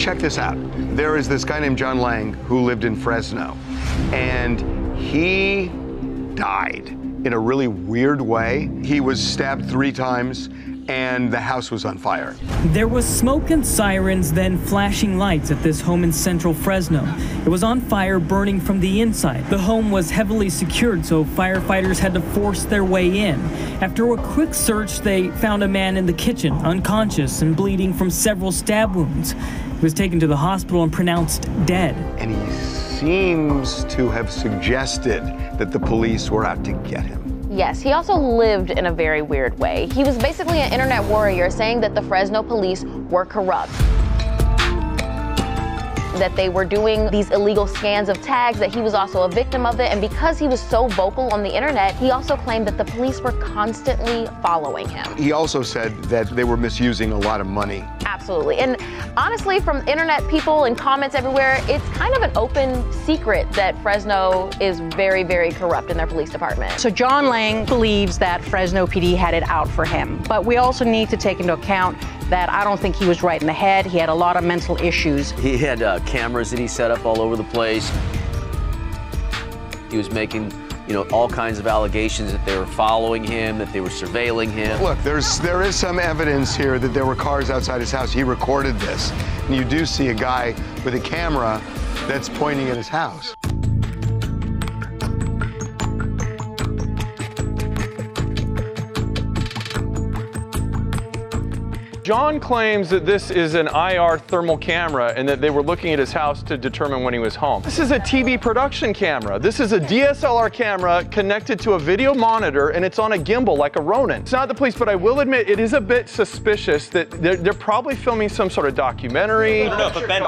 check this out. There is this guy named John Lang who lived in Fresno, and he died in a really weird way. He was stabbed 3 times, and the house was on fire. There was smoke and sirens, then flashing lights at this home in central Fresno. It was on fire, burning from the inside. The home was heavily secured, so firefighters had to force their way in. After a quick search, they found a man in the kitchen, unconscious and bleeding from several stab wounds. He was taken to the hospital and pronounced dead. And he seems to have suggested that the police were out to get him. Yes, he also lived in a very weird way. He was basically an internet warrior saying that the Fresno police were corrupt, that they were doing these illegal scans of tags, that he was also a victim of it. And because he was so vocal on the internet, he also claimed that the police were constantly following him. He also said that they were misusing a lot of money. Absolutely. And honestly, from internet people and comments everywhere, it's kind of an open secret that Fresno is very, very corrupt in their police department. So John Lang believes that Fresno PD had it out for him. But we also need to take into account that I don't think he was right in the head. He had a lot of mental issues. He had cameras that he set up all over the place. He was making, all kinds of allegations that they were following him, that they were surveilling him. Look, there is some evidence here that there were cars outside his house. He recorded this. And you do see a guy with a camera that's pointing at his house. John claims that this is an IR thermal camera and that they were looking at his house to determine when he was home. This is a TV production camera. This is a DSLR camera connected to a video monitor, and it's on a gimbal like a Ronin. It's not the police, but I will admit it is a bit suspicious that they're probably filming some sort of documentary, a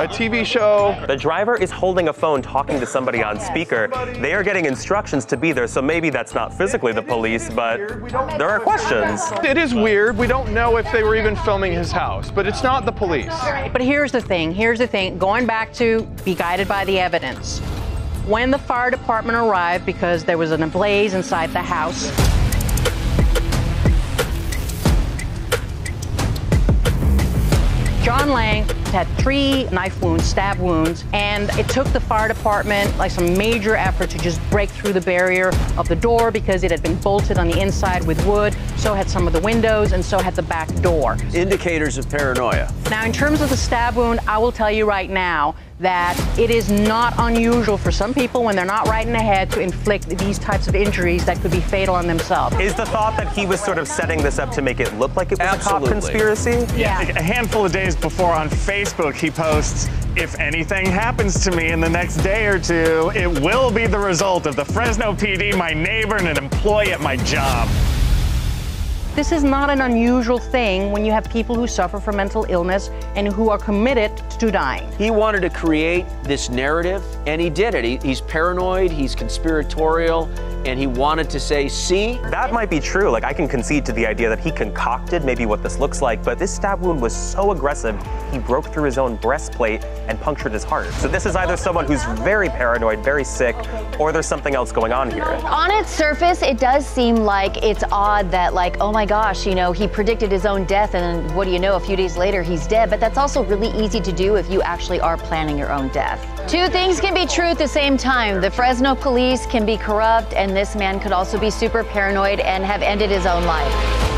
TV show. The driver is holding a phone talking to somebody on speaker. They are getting instructions to be there, so maybe that's not physically the police, but there are questions. It is weird. We don't know if they were even filming his house, but it's not the police. But here's the thing, going back to be guided by the evidence. When the fire department arrived, because there was a blaze inside the house, John Lang had 3 knife wounds, stab wounds, and it took the fire department like some major effort to just break through the barrier of the door because it had been bolted on the inside with wood, so had some of the windows, and so had the back door. Indicators of paranoia. Now, in terms of the stab wound, I will tell you right now that it is not unusual for some people, when they're not right in the head, to inflict these types of injuries that could be fatal on themselves. Is the thought that he was sort of setting this up to make it look like it was a cop conspiracy? Yeah. A handful of days before on Facebook, he posts, "If anything happens to me in the next day or two, it will be the result of the Fresno PD, my neighbor, and an employee at my job." This is not an unusual thing when you have people who suffer from mental illness and who are committed to dying. He wanted to create this narrative, and he did it. He's paranoid, he's conspiratorial, and he wanted to say, see? That might be true. Like, I can concede to the idea that he concocted maybe what this looks like, but this stab wound was so aggressive, he broke through his own breastplate and punctured his heart. So this is either someone who's very paranoid, very sick, or there's something else going on here. On its surface, it does seem like it's odd that, like, oh my gosh, he predicted his own death, and then what do you know, a few days later he's dead. But that's also really easy to do if you actually are planning your own death. 2 things can be true at the same time. The Fresno police can be corrupt, and this man could also be super paranoid and have ended his own life.